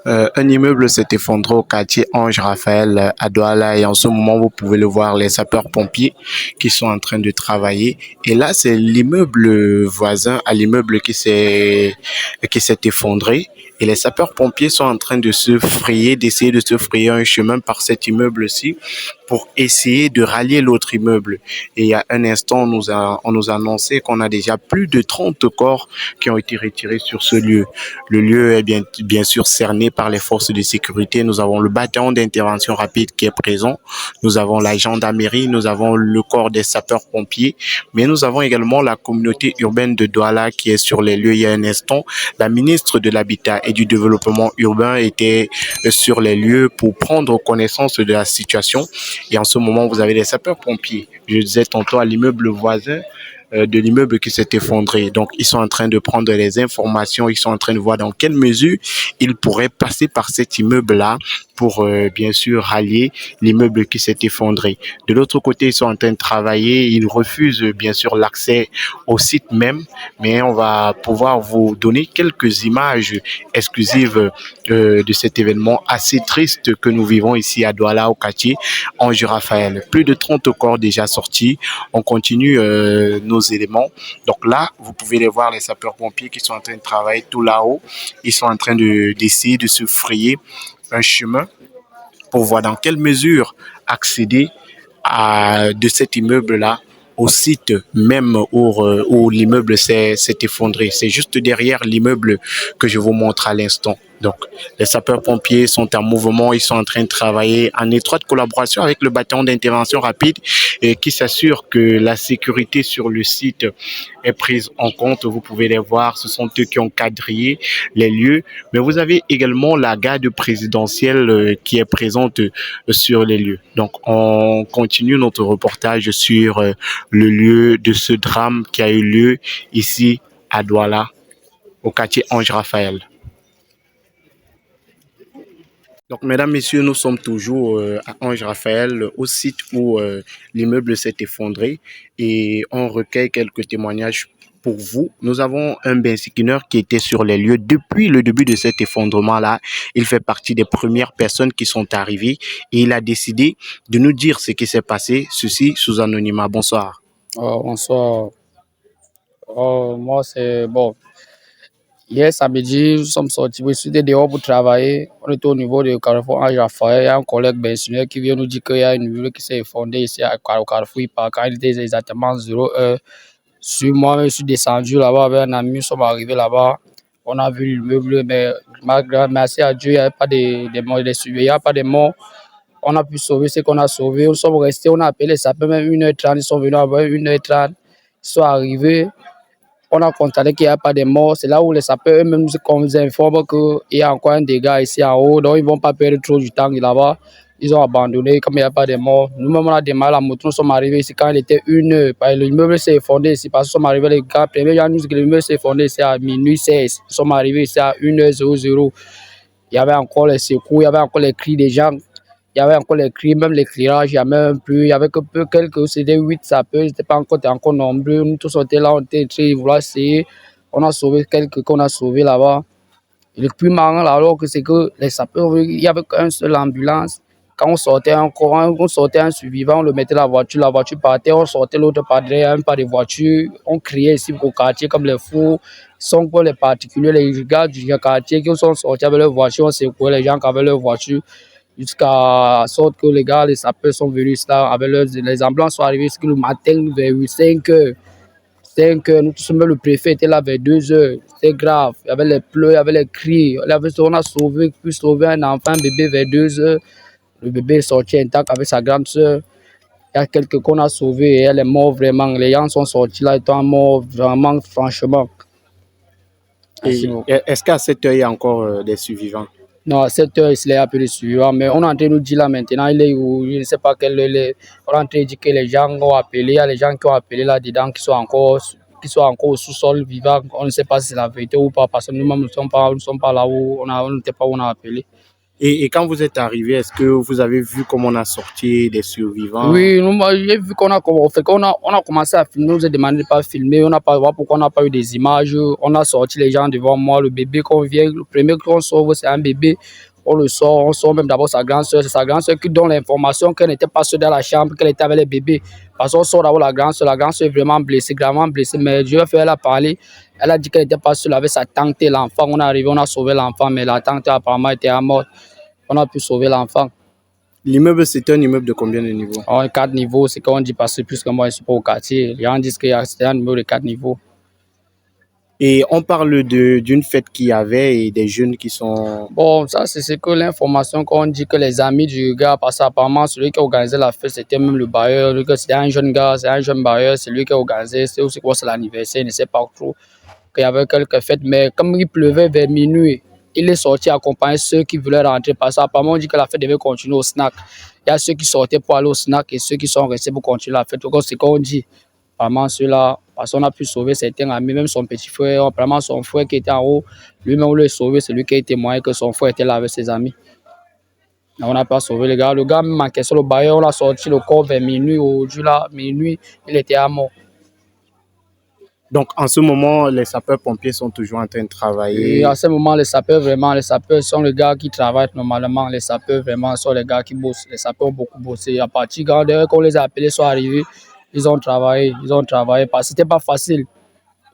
Un immeuble s'est effondré au quartier Ange Raphaël à Douala et en ce moment, vous pouvez le voir, les sapeurs-pompiers qui sont en train de travailler. Et là, c'est l'immeuble voisin à l'immeuble qui s'est effondré. Et les sapeurs-pompiers sont en train de se frayer, d'essayer de se frayer un chemin par cet immeuble-ci pour essayer de rallier l'autre immeuble. Et il y a un instant, on nous a annoncé qu'on a déjà plus de 30 corps qui ont été retirés sur ce lieu. Le lieu est bien sûr cerné par les forces de sécurité. Nous avons le bataillon d'intervention rapide qui est présent. Nous avons la gendarmerie, nous avons le corps des sapeurs-pompiers, mais nous avons également la communauté urbaine de Douala qui est sur les lieux. Il y a un instant, la ministre de l'Habitat et du Développement urbain était sur les lieux pour prendre connaissance de la situation. Et en ce moment, vous avez les sapeurs-pompiers. Je disais tantôt à l'immeuble voisin de l'immeuble qui s'est effondré. Donc, ils sont en train de prendre les informations, ils sont en train de voir dans quelle mesure ils pourraient passer par cet immeuble-là pour, bien sûr, rallier l'immeuble qui s'est effondré. De l'autre côté, ils sont en train de travailler, ils refusent, bien sûr, l'accès au site même, mais on va pouvoir vous donner quelques images exclusives de cet événement assez triste que nous vivons ici à Douala, au quartier Ange Raphaël. Plus de 30 corps déjà sortis. On continue nos éléments. Donc là, vous pouvez les voir, les sapeurs-pompiers qui sont en train de travailler tout là-haut. Ils sont en train d'essayer de se frayer un chemin pour voir dans quelle mesure accéder de cet immeuble-là au site même où l'immeuble s'est effondré. C'est juste derrière l'immeuble que je vous montre à l'instant. Donc, les sapeurs-pompiers sont en mouvement, ils sont en train de travailler en étroite collaboration avec le bataillon d'intervention rapide et qui s'assure que la sécurité sur le site est prise en compte. Vous pouvez les voir, ce sont eux qui ont quadrillé les lieux. Mais vous avez également la garde présidentielle qui est présente sur les lieux. Donc, on continue notre reportage sur le lieu de ce drame qui a eu lieu ici à Douala, au quartier Ange Raphaël. Donc, mesdames, messieurs, nous sommes toujours à Ange Raphaël, au site où l'immeuble s'est effondré et on recueille quelques témoignages pour vous. Nous avons un bensikineur qui était sur les lieux depuis le début de cet effondrement-là. Il fait partie des premières personnes qui sont arrivées et il a décidé de nous dire ce qui s'est passé, ceci sous anonymat. Bonsoir. Bonsoir. Moi, c'est bon. Hier samedi, nous sommes sortis, je suis dehors pour travailler. On était au niveau du carrefour Ange Raphaël. Il y a un collègue bensineur qui vient nous dire qu'il y a une mur qui s'est effondrée ici au carrefour. Quand il était exactement 0 heure, sur moi, je suis descendu là-bas avec un ami, nous sommes arrivés là-bas. On a vu l'immeuble, mais merci à Dieu, il n'y avait pas de morts, il n'y a pas de morts. On a pu sauver ce qu'on a sauvé. Nous sommes restés, on a appelé ça peut même 1h30, ils sont venus avant 1h30, ils sont arrivés. On a constaté qu'il n'y a pas de morts. C'est là où les sapeurs eux-mêmes nous informent qu'il y a encore un dégât ici en haut. Donc, ils ne vont pas perdre trop du temps là-bas. Ils ont abandonné comme il n'y a pas de morts. Nous-mêmes, on a démarré la moto. Nous sommes arrivés ici quand il était 1h. L'immeuble s'est effondré ici parce que nous sommes arrivés les gars. Premier jour, nous disons que l'immeuble s'est effondré ici à minuit 16. Nous sommes arrivés ici à 1h00. Il y avait encore les secours, il y avait encore les cris des gens. Il y avait encore les cris, même l'éclairage, il y a même plus. Il y avait que peu, quelques, c'était 8 sapeurs, c'était pas encore nombreux. Nous tous on était là, on était en train de vouloir essayer. On a sauvé quelques qu'on a sauvés là-bas. Et le plus marrant là, alors que c'est que les sapeurs, il n'y avait qu'une seule ambulance. Quand on sortait encore, on sortait un survivant, on le mettait la voiture partait, on sortait l'autre par derrière, un pas de voiture. On criait ici au quartier comme les fous. Sont pour les particuliers, les gars du quartier qui sont sortis avec leur voiture, on secouait les gens qui avaient leur voiture jusqu'à sorte que les gars, les sapeurs sont venus là avec les ambulances sont arrivés le matin vers 5 heures. 5 heures, nous tous, même le préfet était là vers 2 heures. C'était grave. Il y avait les pleurs, il y avait les cris. On a pu sauver un enfant, un bébé vers 2 heures. Le bébé est sorti intact avec sa grande soeur. Il y a quelques qu'on a sauvés et elle est morte vraiment. Les gens sont sortis là, étant morts vraiment, franchement. Est-ce qu'à cette heure, il y a encore des survivants? Non, à 7 heures, il est appelé suivant, mais on est en train de nous dire là maintenant, il est où, je ne sais pas quel est. On est en train de dire que les gens ont appelé, il y a les gens qui ont appelé là-dedans qui sont encore au sous-sol vivants. On ne sait pas si c'est la vérité ou pas, parce que nous-mêmes, nous ne sommes pas là où on n'était pas où on a appelé. Et quand vous êtes arrivé, est-ce que vous avez vu comment on a sorti des survivants? Oui, j'ai vu on a commencé à filmer, on nous a demandé de pas filmer, on n'a pas voir pourquoi on n'a pas eu des images, on a sorti les gens devant moi, le bébé qu'on vient, le premier qu'on sauve c'est un bébé, on sort même d'abord sa grande soeur, c'est sa grande soeur qui donne l'information qu'elle n'était pas seule dans la chambre, qu'elle était avec les bébés, parce qu'on sort d'abord la grande soeur est vraiment blessée, gravement blessée, mais Dieu a fait, elle a parlé, elle a dit qu'elle n'était pas seule avec sa tante et l'enfant, on est arrivé, on a sauvé l'enfant, mais la tante apparemment était à mort, on a pu sauver l'enfant. L'immeuble, c'était un immeuble de combien de niveaux? En 4 niveaux, c'est qu'on dit parce que plus que moi, je suis pas au quartier. Les gens disent que c'est un numéro de 4 niveaux. Et on parle d'une fête qu'il y avait et des jeunes qui sont... Bon, ça, c'est ce que l'information qu'on dit que les amis du gars, parce qu'apparemment, celui qui organisait la fête, c'était même le bailleur. C'était un jeune gars, c'est un jeune bailleur, c'est lui qui a organisé. C'est aussi quoi, c'est l'anniversaire, il ne sait pas trop qu'il y avait quelques fêtes. Mais comme il pleuvait vers minuit, il est sorti accompagner ceux qui voulaient rentrer. Parce qu'apparemment, on dit que la fête devait continuer au snack. Il y a ceux qui sortaient pour aller au snack et ceux qui sont restés pour continuer la fête. Donc, c'est qu'on dit. Apparemment, ceux-là, parce qu'on a pu sauver certains amis, même son petit frère, apparemment son frère qui était en haut, lui-même, on l'a sauvé, c'est lui qui a témoigné que son frère était là avec ses amis. Mais on n'a pas sauvé le gars. Le gars même manquait sur le bailleur, on a sorti le corps vers minuit, aujourd'hui là, minuit, il était à mort. Donc, en ce moment, les sapeurs-pompiers sont toujours en train de travailler. Et à ce moment, les sapeurs sont les gars qui travaillent normalement. Les sapeurs, vraiment, sont les gars qui bossent. Les sapeurs ont beaucoup bossé. À partir quand on les a appelés, sont arrivés, ils ont travaillé, parce que c'était pas facile.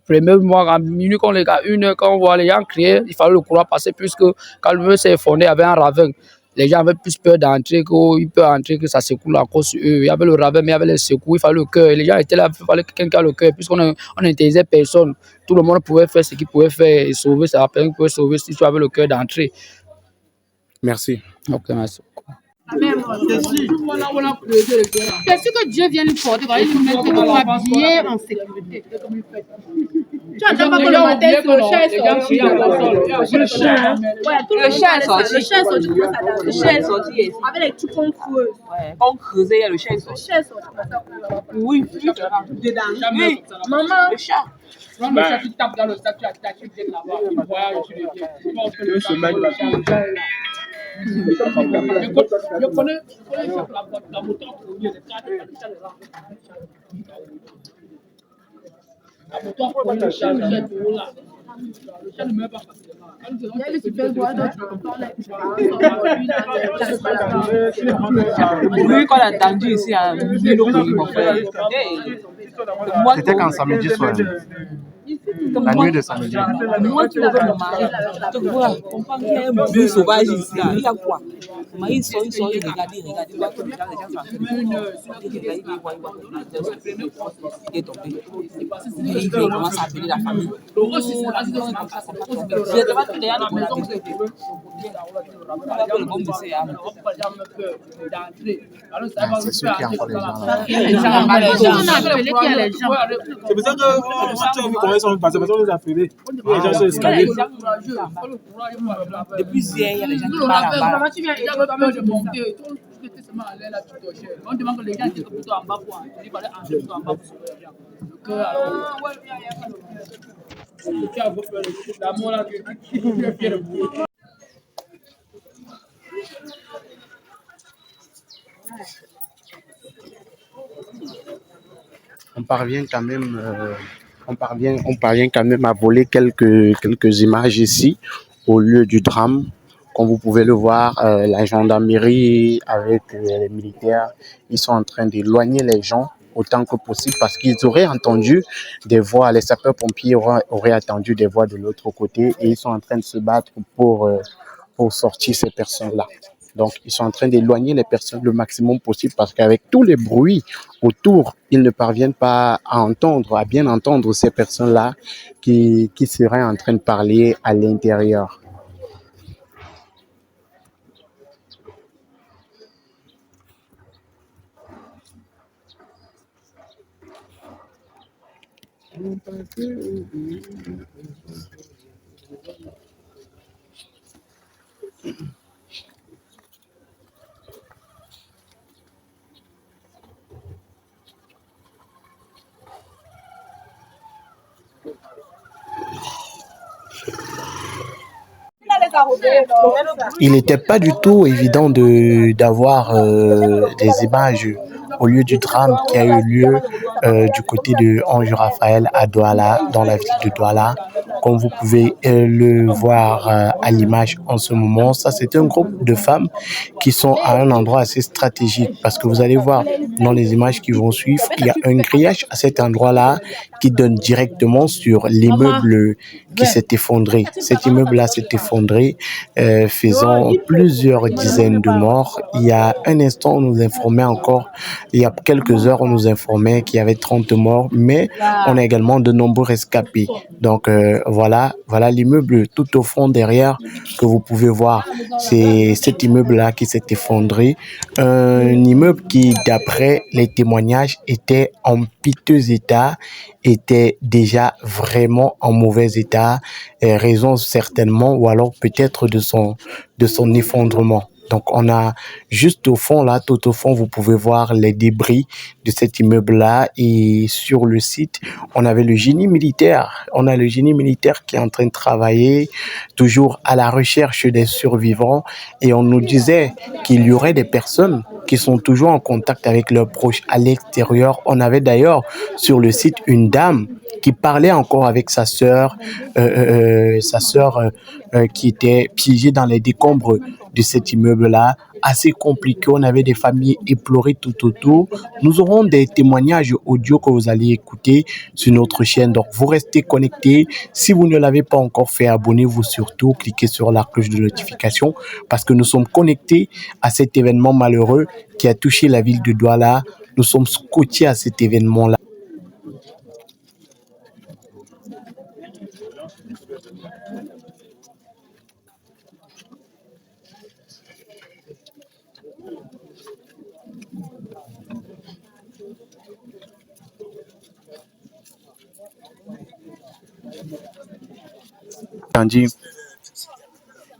Premier mois, à minuit, quand les gars, 1 heure, quand on voit les gens crier, il fallait le courant passer, puisque quand le mur s'est effondré, il y avait un ravin. Les gens avaient plus peur d'entrer qu'ils peuvent entrer, que ça s'écoule encore sur eux. Il y avait le ravin, mais il y avait les secours, il fallait le cœur. Et les gens étaient là, il fallait que quelqu'un qui a le cœur, puisqu'on n'interdisait personne. Tout le monde pouvait faire ce qu'il pouvait faire et sauver, ça rappelle qu'il pouvait sauver si tu avais le cœur d'entrer. Merci. Ok, merci. C'est ce que Dieu vient nous porter, voilà, il nous met bien en sécurité. Tu n'entends pas que le matin, le chat est sorti. Le chat, le chat est sorti. Le chat est sorti. Le chat est sorti. Avec les trucs qu'on creuse. On creusait, le chat est sorti. Le chat est sorti. Oui, Dedans. oui. Maman. Le chat. Le chat qui tape dans le sac, tu attaques, tu viens là-bas, tu voyages, tu reviens. Je connais la moto entre les chat. La moto entre le chat, le chat est là. Le chat ne meurt pas facilement. Il y a des super bois, d'autres Oui, quand on a entendu ici, à mon frère. C'était quand samedi soir. La nuit de samedi. Moi qui l'avais mon mari, donc voilà, on comprend qu'il y a un bruit sauvage ici. Il y a quoi? Mon mari sort, il regarde, il voit que les gens sont il est tombé. Il commence à appeler la famille. C'est sûr qu'il y a encore des gens là. C'est pour ça que tu as vu comment ils sont passés, parce qu'on les a appelés. Les gens sont escalés. Depuis hier, il y a des gens qui parlent là-bas. On demande que les gens étaient plutôt en bas pour entrer. Il fallait entrer plutôt en bas pour sauver les gens. Le cœur, alors. L'amour là, tu es fier de vous. On parvient quand même à voler quelques images ici au lieu du drame. Comme vous pouvez le voir, la gendarmerie avec les militaires, ils sont en train d'éloigner les gens autant que possible parce qu'ils auraient entendu des voix, les sapeurs-pompiers auraient entendu des voix de l'autre côté et ils sont en train de se battre pour sortir ces personnes-là. Donc, ils sont en train d'éloigner les personnes le maximum possible parce qu'avec tous les bruits autour, ils ne parviennent pas à bien entendre ces personnes-là qui seraient en train de parler à l'intérieur. il n'était pas du tout évident d'avoir des images au lieu du drame qui a eu lieu du côté de Ange Raphaël à Douala, dans la ville de Douala. Comme vous pouvez le voir à l'image en ce moment, ça c'est un groupe de femmes qui sont à un endroit assez stratégique parce que vous allez voir dans les images qui vont suivre, il y a un grillage à cet endroit-là qui donne directement sur l'immeuble qui s'est effondré. Cet immeuble-là s'est effondré, faisant plusieurs dizaines de morts. Il y a un instant, on nous informait encore, il y a quelques heures, on nous informait qu'il y avait 30 morts, mais on a également de nombreux rescapés. Donc voilà l'immeuble tout au fond derrière que vous pouvez voir. C'est cet immeuble-là qui s'est effondré. Un immeuble qui, d'après les témoignages, était en piteux état, était déjà vraiment en mauvais état, raison certainement, ou alors peut-être de son effondrement. Donc, on a juste au fond, là, tout au fond, vous pouvez voir les débris de cet immeuble-là. Et sur le site, on avait le génie militaire. On a le génie militaire qui est en train de travailler, toujours à la recherche des survivants. Et on nous disait qu'il y aurait des personnes qui sont toujours en contact avec leurs proches à l'extérieur. On avait d'ailleurs sur le site une dame qui parlait encore avec sa sœur qui était piégée dans les décombres de cet immeuble-là, assez compliqué. On avait des familles éplorées tout autour. Nous aurons des témoignages audio que vous allez écouter sur notre chaîne. Donc, vous restez connectés. Si vous ne l'avez pas encore fait, abonnez-vous surtout. Cliquez sur la cloche de notification parce que nous sommes connectés à cet événement malheureux qui a touché la ville de Douala. Nous sommes scotchés à cet événement-là.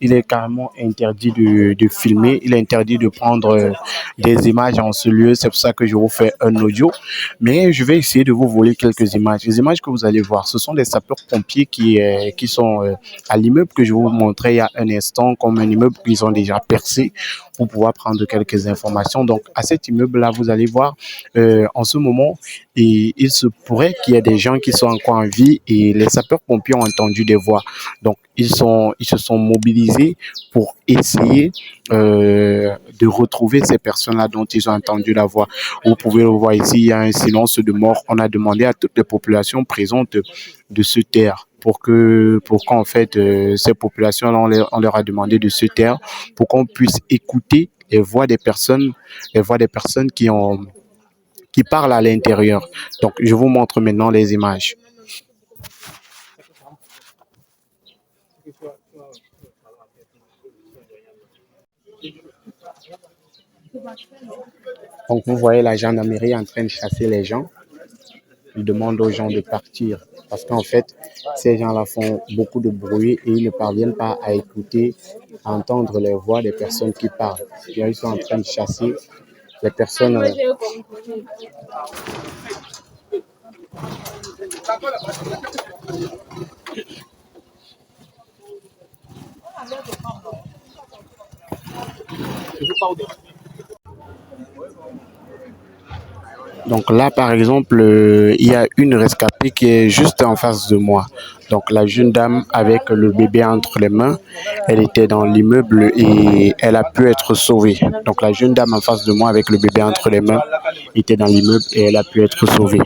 Il est carrément interdit de filmer, il est interdit de prendre des images en ce lieu, c'est pour ça que je vous fais un audio, mais je vais essayer de vous voler quelques images. Les images que vous allez voir, ce sont des sapeurs-pompiers qui sont à l'immeuble que je vous montrais il y a un instant, comme un immeuble qu'ils ont déjà percé pour pouvoir prendre quelques informations. Donc à cet immeuble-là, vous allez voir en ce moment, et il se pourrait qu'il y ait des gens qui sont encore en vie et les sapeurs-pompiers ont entendu des voix. Donc ils se sont mobilisés pour essayer de retrouver ces personnes-là dont ils ont entendu la voix. Vous pouvez le voir ici, il y a un silence de mort. On a demandé à toutes les populations présentes de se taire pour qu'en fait ces populations-là, on leur a demandé de se taire pour qu'on puisse écouter les voix des personnes qui parlent à l'intérieur. Donc je vous montre maintenant les images. Donc vous voyez la gendarmerie en train de chasser les gens. Ils demandent aux gens de partir parce qu'en fait, ces gens-là font beaucoup de bruit et ils ne parviennent pas à écouter, à entendre les voix des personnes qui parlent. Ils sont en train de chasser les personnes. Donc là, par exemple, il y a une rescapée qui est juste en face de moi. Donc la jeune dame avec le bébé entre les mains, elle était dans l'immeuble et elle a pu être sauvée. Donc la jeune dame en face de moi avec le bébé entre les mains était dans l'immeuble et elle a pu être sauvée.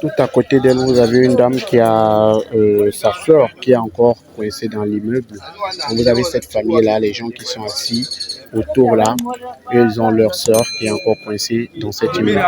Tout à côté d'elle, vous avez une dame qui a sa soeur qui est encore coincée dans l'immeuble. Vous avez cette famille-là, les gens qui sont assis autour là, et ils ont leur soeur qui est encore coincée dans cet immeuble.